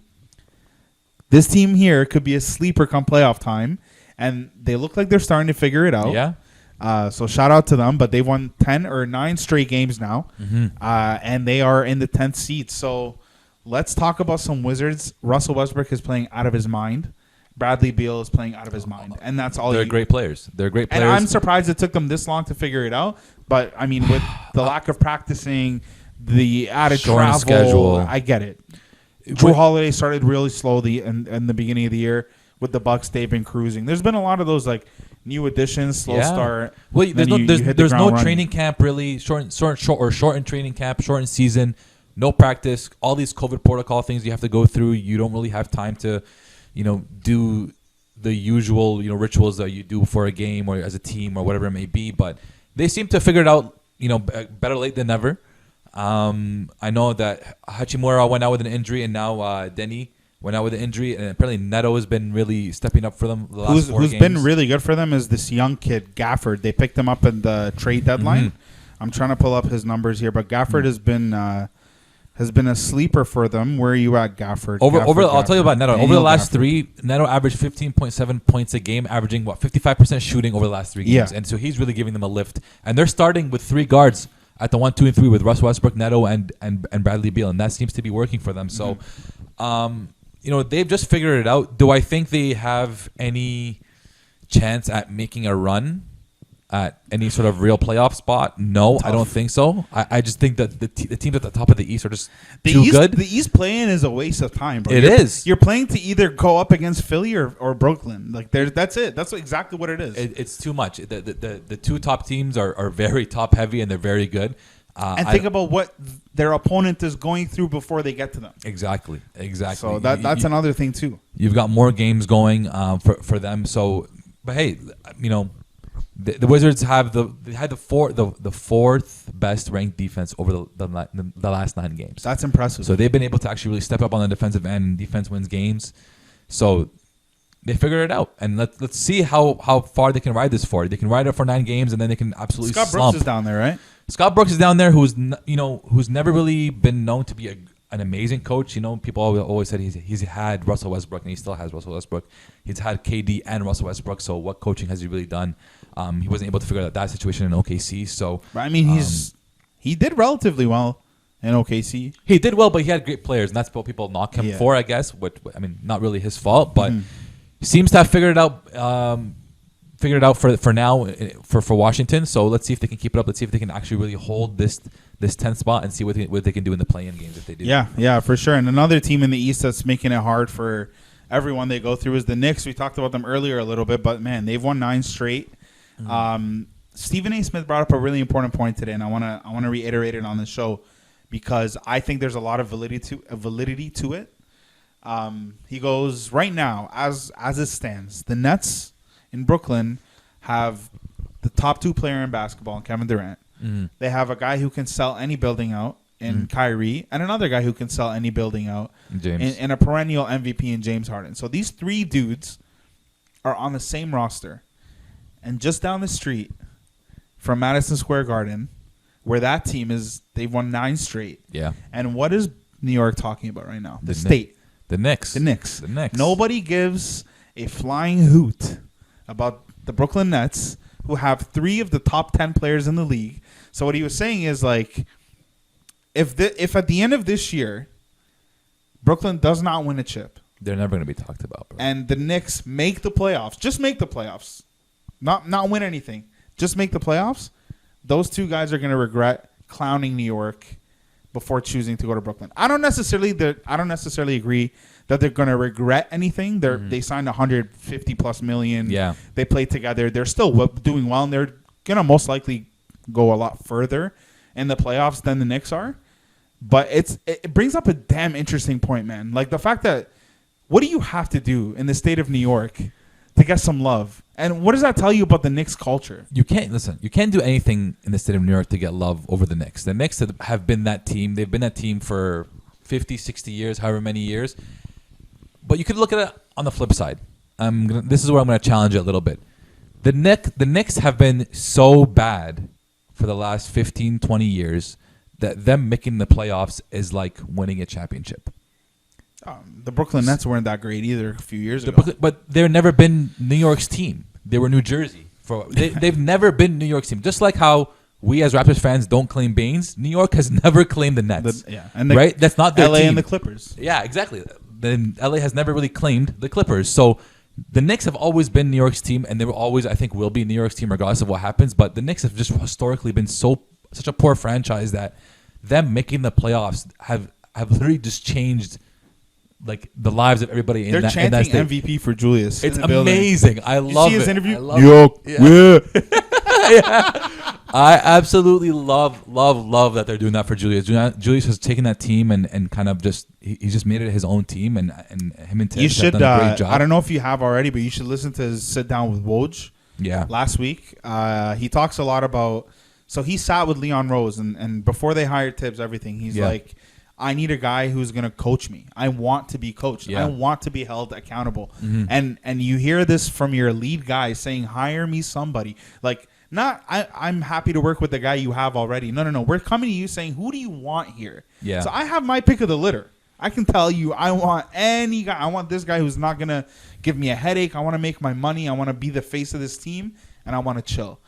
here could be a sleeper come playoff time, and they look like they're starting to figure it out. Yeah. So shout out to them, but they've won 10 or 9 straight games now, and they are in the 10th seed. So let's talk about some Wizards. Russell Westbrook is playing out of his mind. Bradley Beal is playing out of his mind, and that's all. They're great players. And I'm surprised it took them this long to figure it out. But I mean, with the lack of practicing, the added travel, schedule, I get it. Drew Holiday started really slowly in the beginning of the year. with the Bucks, they've been cruising. There's been a lot of those like new additions, slow start. Well, there's there's no training camp really, shortened training camp, shortened season, no practice, all these COVID protocol things you have to go through. You don't really have time to, do the usual, rituals that you do for a game or as a team or whatever it may be. But they seem to figure it out, better late than never. I know that Hachimura went out with an injury, and now Denny went out with an injury, and apparently Neto has been really stepping up for them the last 4 games. Who's been really good for them is this young kid, Gafford. They picked him up in the trade deadline. Mm-hmm. I'm trying to pull up his numbers here, but Gafford has been a sleeper for them. Where are you at, Gafford? I'll tell you about Neto. Daniel Over the last Gafford. 3, Neto averaged 15.7 points a game, averaging 55% shooting over the last 3 games. Yeah. And so he's really giving them a lift. And they're starting with 3 guards at the 1, 2, and 3 with Russ Westbrook, Neto, and Bradley Beal, and that seems to be working for them. So, they've just figured it out. Do I think they have any chance at making a run at any sort of real playoff spot? No, I don't think so. I just think that the teams at the top of the East are just too good. The East playing is a waste of time, bro. It is. You're playing to either go up against Philly or Brooklyn. Like that's it. That's exactly what it is. It's too much. The 2 top teams are very top heavy and they're very good. And think about what their opponent is going through before they get to them. Exactly. So that's another thing too. You've got more games going for them. So, but hey, the Wizards had the fourth best ranked defense over the last 9 games. That's impressive. So they've been able to actually really step up on the defensive end, and defense wins games. So they figured it out, and let's see how far they can ride this for. They can ride it for 9 games, and then they can absolutely Scott slump. Brooks is down there, right? Scott Brooks is down there, who's never really been known to be an amazing coach. People always said he's had Russell Westbrook, and he still has Russell Westbrook. He's had KD and Russell Westbrook. So what coaching has he really done? He wasn't able to figure out that situation in OKC. So, I mean, he did relatively well in OKC. He did well, but he had great players, and that's what people knock him for, I guess. Not really his fault, but seems to have figured it out. Figured it out for now for Washington. So let's see if they can keep it up. Let's see if they can actually really hold this 10th spot and see what they can do in the play-in games if they do. Yeah, for sure. And another team in the East that's making it hard for everyone they go through is the Knicks. We talked about them earlier a little bit, but man, they've won 9 straight. Stephen A. Smith brought up a really important point today, and I want to reiterate it on the show because I think there's a lot of validity to it. He goes, right now, as it stands, the Nets in Brooklyn have the top 2 player in basketball, Kevin Durant. They have a guy who can sell any building out in Kyrie, and another guy who can sell any building out in a perennial MVP in James Harden. So these 3 dudes are on the same roster. And just down the street from Madison Square Garden, where that team is, they've won 9 straight. Yeah. And what is New York talking about right now? The state. The Knicks. The Knicks. Nobody gives a flying hoot about the Brooklyn Nets, who have 3 of the top 10 players in the league. So what he was saying is, like, if at the end of this year, Brooklyn does not win a chip, they're never going to be talked about, bro. And the Knicks make the playoffs, just make the playoffs, not win anything, just make the playoffs, those 2 guys are going to regret clowning New York before choosing to go to Brooklyn. I don't necessarily agree that they're going to regret anything. They signed $150+ million. Yeah. They played together. They're still doing well, and they're going to most likely go a lot further in the playoffs than the Knicks are. But it brings up a damn interesting point, man. Like the fact that what do you have to do in the state of New York to get some love? And what does that tell you about the Knicks culture? You can't do anything in the state of New York to get love over the Knicks. The Knicks have been that team. They've been that team for 50, 60 years, however many years. But you could look at it on the flip side. This is where I'm going to challenge it a little bit. The Knicks have been so bad for the last 15, 20 years that them making the playoffs is like winning a championship. The Brooklyn Nets weren't that great either a few years ago. But they've never been New York's team. They were New Jersey. They've never been New York's team. Just like how we as Raptors fans don't claim Baines, New York has never claimed the Nets. Right? That's not their LA team. And the Clippers. Yeah, exactly. Then LA has never really claimed the Clippers. So the Knicks have always been New York's team, and they will always, I think, will be New York's team regardless of what happens. But the Knicks have just historically been such a poor franchise that them making the playoffs have literally just changed like the lives of everybody in They're that chanting state. MVP for Julius. It's in the building. amazing. I love see his it. interview? I love Yo, it. yeah. I absolutely love that they're doing that for Julius. Julius has taken that team and kind of just he's just made it his own team, and him and Thibs You should. have done a great job. I don't know if you have already, but you should listen to his sit down with Woj. Yeah. Last week, he talks a lot about. So he sat with Leon Rose, and before they hired Thibs, everything. He's like, I need a guy who's gonna coach me. I want to be coached. Yeah. I want to be held accountable. And you hear this from your lead guy saying, hire me somebody like. Not, I'm happy to work with the guy you have already. No. We're coming to you saying, who do you want here? Yeah. So I have my pick of the litter. I can tell you, I want any guy. I want this guy who's not going to give me a headache. I want to make my money. I want to be the face of this team, and I want to chill.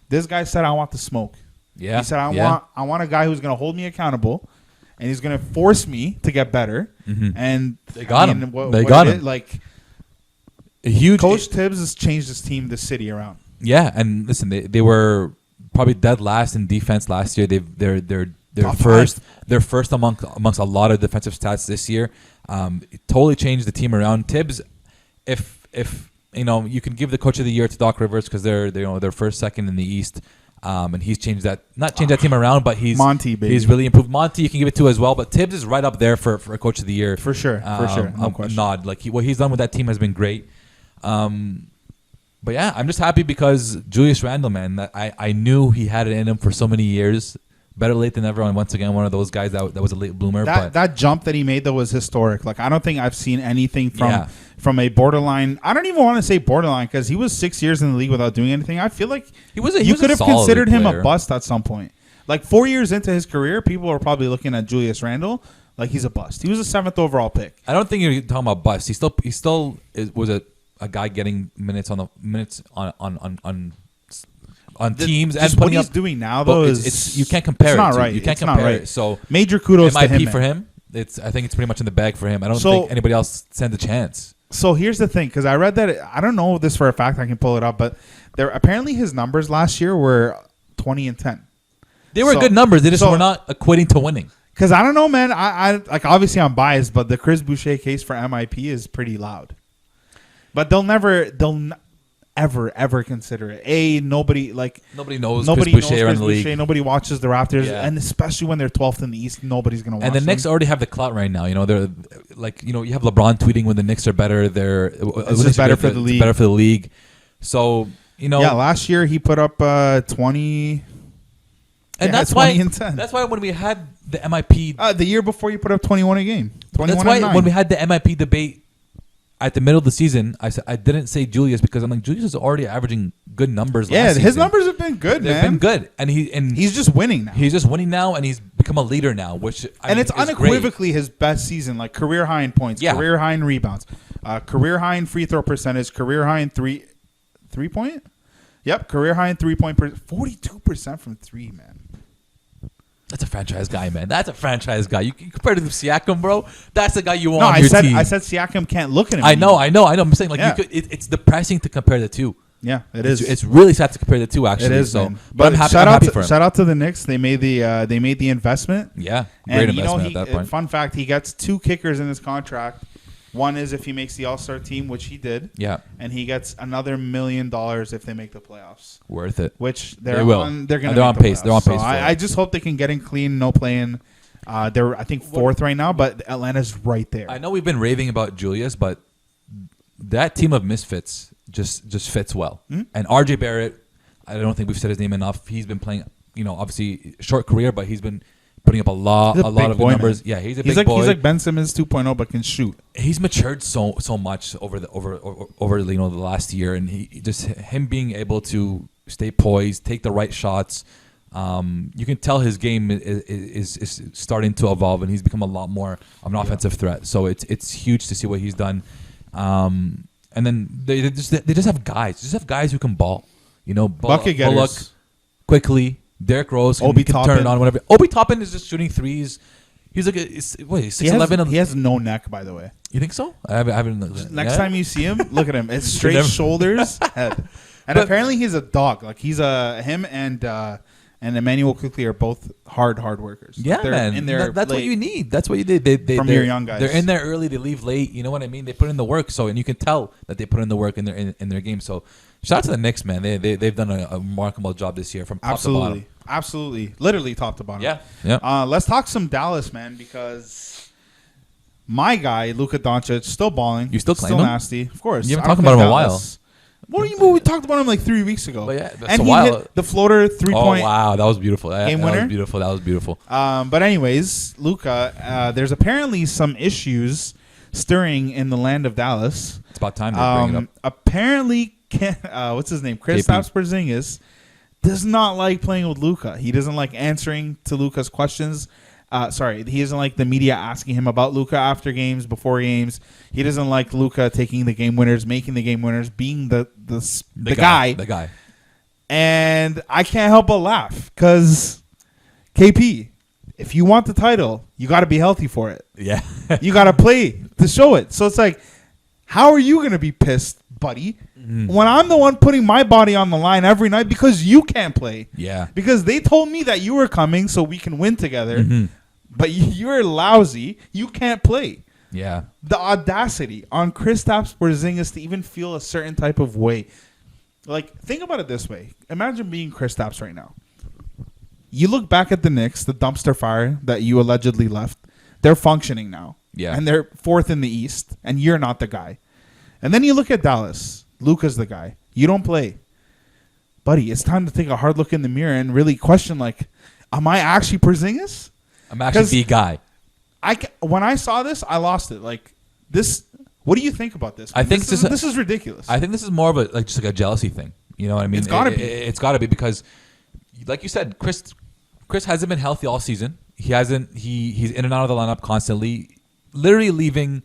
This guy said, I want the smoke. Yeah. He said, I want a guy who's going to hold me accountable, and he's going to force me to get better. And they got him. They got him. Like, a huge Coach Thibs has changed his team, the city around. Yeah, and listen, they were probably dead last in defense last year. They're Top first. five. They're first amongst a lot of defensive stats this year. It totally changed the team around. Thibs, if you can give the coach of the year to Doc Rivers because they're first, second in the East, and he's changed that team around, but he's Monty, baby. He's really improved. Monty, you can give it to as well, but Thibs is right up there for a coach of the year For sure. No question. Nod like what he's done with that team has been great. But yeah, I'm just happy because Julius Randle, man, that I knew he had it in him for so many years. Better late than never. And once again, one of those guys that was a late bloomer. That jump that he made though was historic. Like I don't think I've seen anything from a borderline. I don't even want to say borderline because he was 6 years in the league without doing anything. I feel like you could have considered him a bust at some point. Like 4 years into his career, people are probably looking at Julius Randle like he's a bust. He was a 7th overall pick. I don't think you're talking about bust. He still was a guy getting minutes on teams and what he's doing now though is you can't compare. It's not it right. You can't It's compare not right. it. So major kudos to him. MIP for him. I think it's pretty much in the bag for him. I don't think anybody else stands a chance. So here's the thing, because I read that I don't know this for a fact. I can pull it up, but apparently his numbers last year were 20 and 10. They were good numbers. They just were not equating to winning. Because I don't know, man. I like obviously I'm biased, but the Chris Boucher case for MIP is pretty loud. But they'll ever consider it. Nobody knows Chris Boucher in the league. Nobody watches the Raptors, and especially when they're 12th in the East, nobody's gonna watch. And the Knicks already have the clout right now. They're you have LeBron tweeting when the Knicks are better. It's just better for the league. Better for the league. So last year he put up 20. And that's 20 why. and 10. That's why when we had the MIP, the year before you put up 21 a game. 21 that's why and 9. when we had the MIP debate at the middle of the season, I didn't say Julius because I'm like Julius is already averaging good numbers. Yeah, last his season. numbers have been good, They've man. been good, and he's just winning now. He's just winning now, and he's become a leader now, which it's unequivocally his best season, like career high in points, career high in rebounds, career high in free throw percentage, career high in three point. Yep, career high in 3 point 42% from three, man. That's a franchise guy, man. That's a franchise guy. You compared to Siakam, bro. That's the guy you want on your team. I said Siakam can't look at him. I know. I'm saying it's depressing to compare the two. Yeah, it is. It's really sad to compare the two. Actually, it is. So, man. but I'm happy for him. Shout out to the Knicks. They made the investment. Yeah, great investment at that point. Fun fact: he gets 2 kickers in his contract. One is if he makes the All-Star team, which he did. Yeah. And he gets another $1 million if they make the playoffs. Worth it. Which they will. They're on pace. They're on pace. I just hope they can get in clean, no playing. They're I think 4th right now, but Atlanta's right there. I know we've been raving about Julius, but that team of misfits just fits well. Mm-hmm. And RJ Barrett, I don't think we've said his name enough. He's been playing, obviously short career, but he's been putting up a lot of good numbers. Man. Yeah, he's a big boy. He's like Ben Simmons 2.0, but can shoot. He's matured so much over the last year, and him being able to stay poised, take the right shots. You can tell his game is starting to evolve, and he's become a lot more of an offensive threat. So it's huge to see what he's done. And then they just have guys. They just have guys who can ball. Bucket getters. Bullock, quickly. Derrick Rose Obi can Toppin. turn it on whenever. Obi Toppin is just shooting threes. He's like he's 6'11". He has no neck, by the way. You think so? I haven't. Next time you see him, look at him. It's straight shoulders, head. And apparently he's a dog. Like him and and Emmanuel quickly are both hard workers. Yeah, they're man. In there That's what late you need. That's what you did. from your young guys. They're in there early. They leave late. You know what I mean? They put in the work. So, and you can tell that they put in the work in their game. So, shout out to the Knicks, man. They've done a remarkable job this year from top to bottom. Absolutely, literally top to bottom. Yeah. Let's talk some Dallas, man, because my guy Luka Doncic still balling. You still claim him? Nasty, of course. You haven't talked about him in a while. What do you mean? We talked about him like 3 weeks ago. But yeah, that's and a he while. hit the floater 3-point. Oh wow, that was beautiful. Game that winner? was beautiful. But anyways, Luka, there's apparently some issues stirring in the land of Dallas. It's about time to bring it up. Apparently, what's his name? Kristaps Porzingis does not like playing with Luka. He doesn't like answering to Luka's questions. He doesn't like the media asking him about Luka after games, before games. He doesn't like Luka taking the game winners, making the game winners, being the guy. The guy. And I can't help but laugh because KP, if you want the title, you got to be healthy for it. Yeah. You got to play to show it. So it's like, how are you going to be pissed, buddy, when I'm the one putting my body on the line every night because you can't play? Yeah. Because they told me that you were coming so we can win together, but you're lousy. You can't play. Yeah. The audacity on Kristaps Porzingis to even feel a certain type of way. Like, think about it this way. Imagine being Kristaps right now. You look back at the Knicks, the dumpster fire that you allegedly left. They're functioning now. Yeah. And they're fourth in the East, and you're not the guy. And then you look at Dallas. Luka's the guy. You don't play. Buddy, it's time to take a hard look in the mirror and really question, like, am I actually Porzingis? I'm actually the guy. When I saw this, I lost it. Like, this, what do you think about this? I think this is ridiculous. I think this is more of just like a jealousy thing. You know what I mean? It's got to be. It's got to be because, like you said, Chris hasn't been healthy all season. He's in and out of the lineup constantly, literally leaving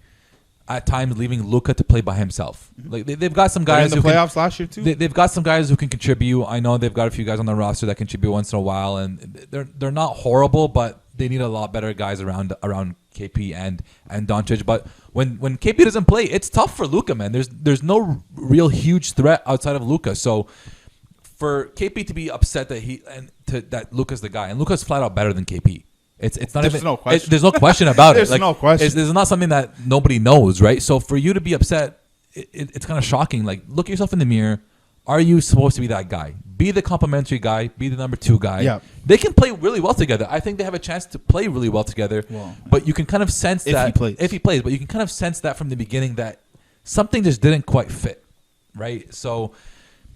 Luka to play by himself. Like they've got some guys in the playoffs last year too. They've got some guys who can contribute. I know they've got a few guys on the roster that contribute once in a while, and they're not horrible, but they need a lot better guys around KP and Doncic. But when KP doesn't play, it's tough for Luka, man. There's no real huge threat outside of Luka. So for KP to be upset that Luka's the guy, and Luka's flat out better than KP. It's not there's no question. There's no question about there's it. Like, no question. It's not something that nobody knows, right? So for you to be upset, it's kind of shocking. Like, look yourself in the mirror. Are you supposed to be that guy? Be the complimentary guy. Be the number 2 guy. Yeah. They can play really well together. I think they have a chance to play really well together. Well, but you can kind of sense that if he plays, but you can kind of sense that from the beginning that something just didn't quite fit, right? So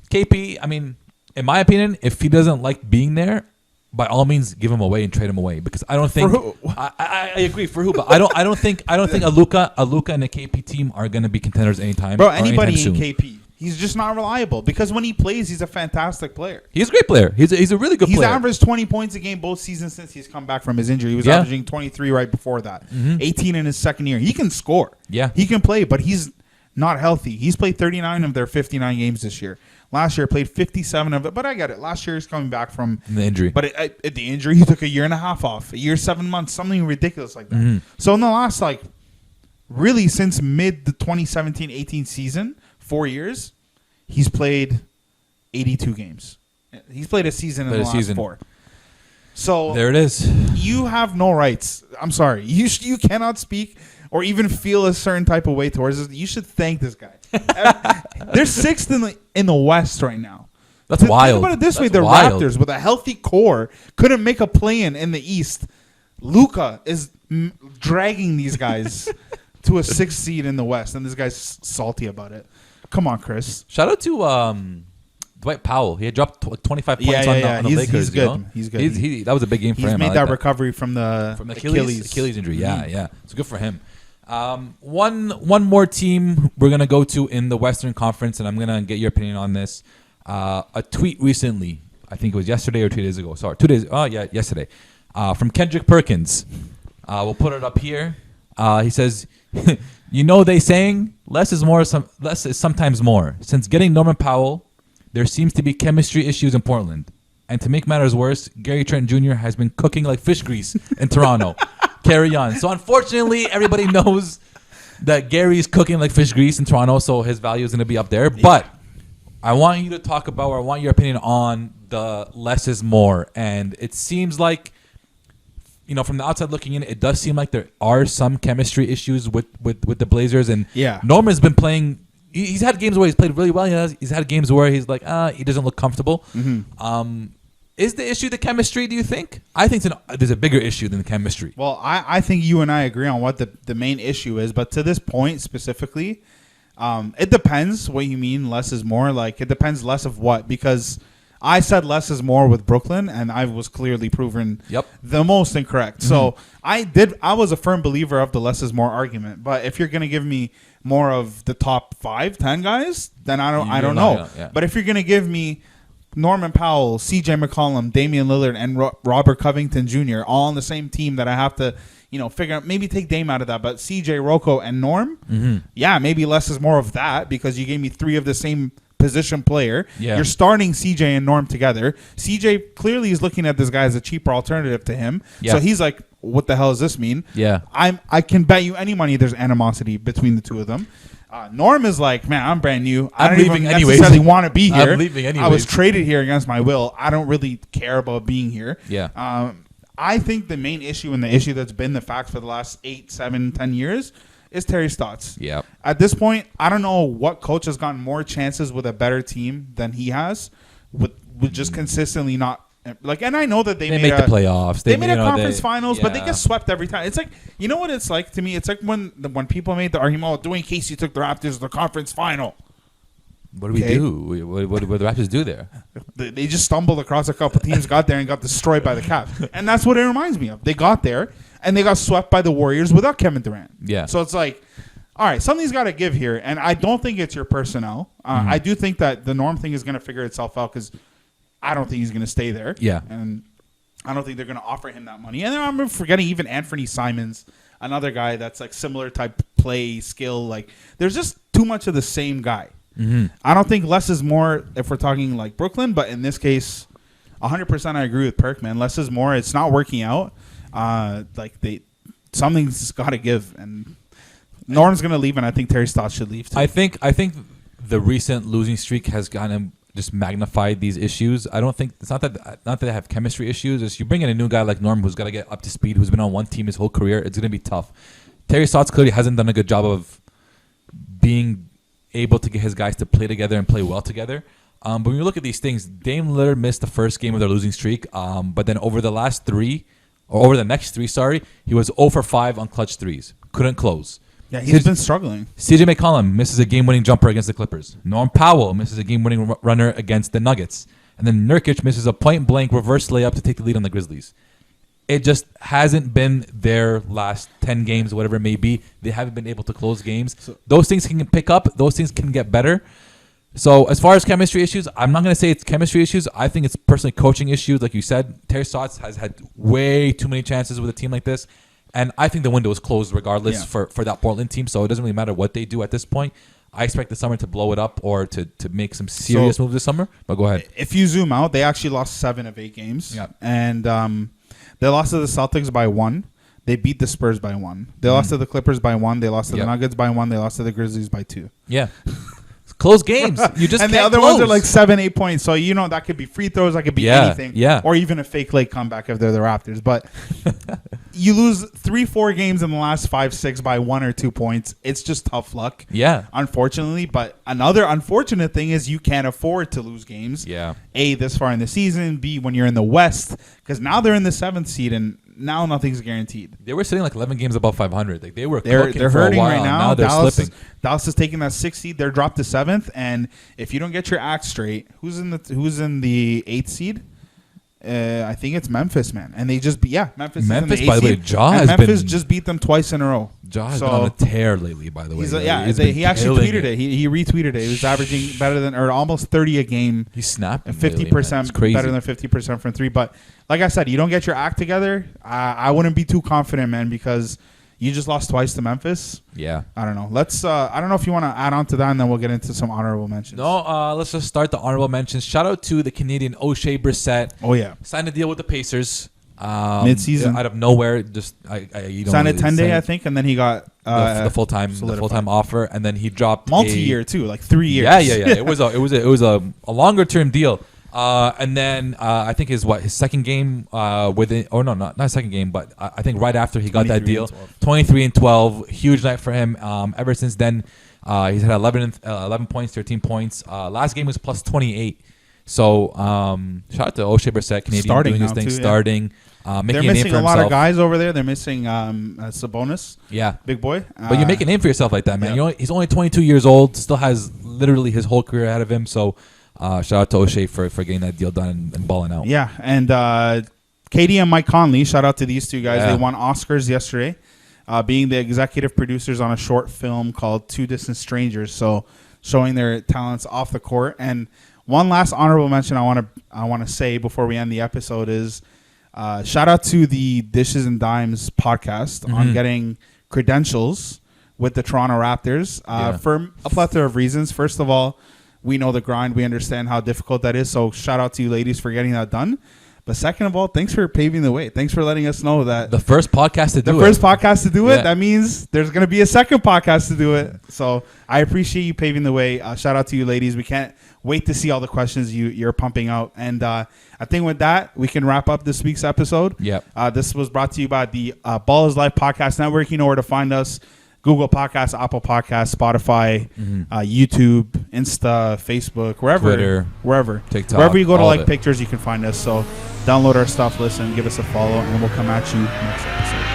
KP, I mean, in my opinion, if he doesn't like being there, by all means, give him away and trade him away, because I don't think for who? I agree for who, but I don't think a Luka and a KP team are going to be contenders anytime. Bro, anybody in soon. KP, he's just not reliable because when he plays, he's a fantastic player. He's a great player. He's a really good player. He's averaged 20 points a game both seasons since he's come back from his injury. He was averaging 23 right before that. 18 in his second year. He can score. Yeah, he can play, but he's not healthy. He's played 39 of their 59 games this year. Last year, played 57 of it, but I get it. Last year, he's coming back from the injury. But the injury, he took a year and a half off, a year, 7 months, something ridiculous like that. So in the last, really since mid the 2017-18 season, 4 years, he's played 82 games. He's played a season in the last 4. So there it is. You have no rights. I'm sorry. You cannot speak or even feel a certain type of way towards this. You should thank this guy. They're 6th in the West right now. That's wild. Think about it this way: the wild. Raptors, with a healthy core, couldn't make a play-in in the East. Luka is dragging these guys to a 6th seed in the West, and this guy's salty about it. Come on, Chris. Shout out to Dwight Powell. He had dropped 25 points on the Lakers. He's good. You know? He's good. That was a big game for him. He's made that recovery from the Achilles injury. Yeah. It's good for him. One more team we're gonna go to in the Western Conference, and I'm gonna get your opinion on this. A tweet recently, I think it was yesterday or 2 days ago. Sorry, 2 days. Yesterday, from Kendrick Perkins. We'll put it up here. He says, "You know they saying less is more. Less is sometimes more. Since getting Norman Powell, there seems to be chemistry issues in Portland, and to make matters worse, Gary Trent Jr. has been cooking like fish grease in Toronto." Carry on. So unfortunately, everybody knows that Gary's cooking like fish grease in Toronto, so his value is going to be up there. But I want you to talk about, or I want your opinion on the less is more, and it seems like, from the outside looking in, it does seem like there are some chemistry issues with the Blazers, and Norman's been playing. He's had games where he's played really well. He's had games where he's like, he doesn't look comfortable. Mm-hmm. Is the issue the chemistry, do you think? I think there's a bigger issue than the chemistry. Well, I think you and I agree on what the main issue is, but to this point specifically, it depends what you mean less is more. Like, it depends less of what, because I said less is more with Brooklyn, and I was clearly proven the most incorrect. Mm-hmm. So I was a firm believer of the less is more argument, but if you're going to give me more of the top 5-10 guys, then I don't know. But if you're going to give me Norman Powell, CJ McCollum, Damian Lillard, and Robert Covington Jr. all on the same team that I have to, figure out, maybe take Dame out of that, but CJ, Rocco, and Norm, maybe less is more of that, because you gave me 3 of the same position player. You're starting CJ and Norm together. CJ clearly is looking at this guy as a cheaper alternative to him. So he's like, what the hell does this mean? I can bet you any money there's animosity between the two of them. Norm is like, man, I'm brand new. I don't even necessarily want to be here. I'm leaving anyways. I was traded here against my will. I don't really care about being here. I think the main issue, and the issue that's been the fact for the last 8, 7, 10 years, is Terry Stotts. At this point, I don't know what coach has gotten more chances with a better team than he has, with just consistently not. Like, and I know that they make the playoffs. They made a conference finals, but they get swept every time. It's like, you know what it's like to me? It's like when people made the argument, Dwayne Casey took the Raptors to the conference final. What do we do? What do the Raptors do there? They just stumbled across a couple teams, got there, and got destroyed by the Cavs. And that's what it reminds me of. They got there, and they got swept by the Warriors without Kevin Durant. So it's like, all right, something's got to give here. And I don't think it's your personnel. I do think that the Norm thing is going to figure itself out, because I don't think he's going to stay there. And I don't think they're going to offer him that money. And then I'm forgetting even Anthony Simons, another guy that's like similar type play skill. Like, there's just too much of the same guy. I don't think less is more if we're talking like Brooklyn, but in this case, 100% I agree with Perk, man. Less is more. It's not working out. Something's got to give, and Norm's going to leave, and I think Terry Stotts should leave too. I think the recent losing streak has kind of just magnified these issues. I don't think it's not that they have chemistry issues. It's you bring in a new guy like Norm who's got to get up to speed, who's been on one team his whole career. It's going to be tough. Terry Stotts clearly hasn't done a good job of being able to get his guys to play together and play well together. But when you look at these things, Dame Lillard missed the first game of their losing streak. But then over the next three, he was 0 for 5 on clutch threes. Couldn't close. Yeah, he's been struggling. CJ McCollum misses a game-winning jumper against the Clippers. Norm Powell misses a game-winning runner against the Nuggets. And then Nurkic misses a point-blank reverse layup to take the lead on the Grizzlies. It just hasn't been their last 10 games, whatever it may be. They haven't been able to close games. Those things can pick up. Those things can get better. So as far as chemistry issues, I'm not going to say it's chemistry issues. I think it's personally coaching issues. Like you said, Terry Stotts has had way too many chances with a team like this. And I think the window is closed regardless for that Portland team. So it doesn't really matter what they do at this point. I expect the summer to blow it up or to make some serious moves this summer. But go ahead. If you zoom out, they actually lost 7 of 8 games. And they lost to the Celtics by 1. They beat the Spurs by 1. They lost to the Clippers by 1. They lost to the Nuggets by 1. They lost to the Grizzlies by 2. Close games. You just and can't the other close. Ones are like 7, 8 points. So that could be free throws. That could be anything. Or even a fake late comeback if they're the Raptors. But you lose 3-4 games in the last 5-6 by 1 or 2 points. It's just tough luck. Unfortunately. But another unfortunate thing is you can't afford to lose games. A, this far in the season. B, when you're in the West. Because now they're in the 7th seed and now nothing's guaranteed. They were sitting like 11 games above 500. Like they're hurting for a while. right now. They're slipping. Dallas is taking that 6th seed. They're dropped to 7th, and if you don't get your act straight, who's in the 8th seed? I think it's Memphis, man. And they just Memphis. Memphis, is in the 8th by the way, seed, Ja and has Memphis been just beat them twice in a row. Ja has been on a tear lately, by the way. He actually tweeted it. He retweeted it. He was averaging better than or almost 30 a game. He's snapping 50% better than 50% from 3. But like I said, you don't get your act together. I wouldn't be too confident, man, because you just lost twice to Memphis. I don't know. Let's. I don't know if you want to add on to that, and then we'll get into some honorable mentions. No, let's just start the honorable mentions. Shout out to the Canadian O'Shea Brissett. Oh yeah, signed a deal with the Pacers. Mid-season, out of nowhere, just signed a 10-day, I think, and then he got the full time offer, and then he dropped multi-year too, like 3 years. Yeah. It was a longer term deal. And then I think his second game not second game, but I think right after he got that deal, 23-12, huge night for him. Ever since then, he's had 11 points, 13 points. Last game was plus 28. So shout out to O'Shea Brissett, Canadian, Starting doing his now thing, too, yeah. starting. Making They're a name missing for a lot himself. of guys over there. They're missing Sabonis. Yeah. Big boy. But you make a name for yourself like that, man. Yeah. He's only 22 years old, still has literally his whole career ahead of him. So shout out to O'Shea for getting that deal done and balling out. Yeah, and Katie and Mike Conley, shout out to these two guys. Yeah. They won Oscars yesterday, being the executive producers on a short film called Two Distant Strangers. So showing their talents off the court. And one last honorable mention I want to say before we end the episode is shout out to the Dishes and Dimes podcast on getting credentials with the Toronto Raptors for a plethora of reasons. First of all, we know the grind. We understand how difficult that is. So shout out to you ladies for getting that done. But second of all, thanks for paving the way. Thanks for letting us know that The first podcast to do it. first podcast to do it. Yeah. That means there's going to be a second podcast to do it. So I appreciate you paving the way. Shout out to you ladies. We can't wait to see all the questions you're pumping out. And I think with that, we can wrap up this week's episode. Yep. This was brought to you by the Ball is Life Podcast Network. You know where to find us. Google Podcasts, Apple Podcasts, Spotify, YouTube, Insta, Facebook, wherever. TikTok, Wherever you go to all like of it. pictures, you can find us. So download our stuff, listen, give us a follow, and we'll come at you next episode.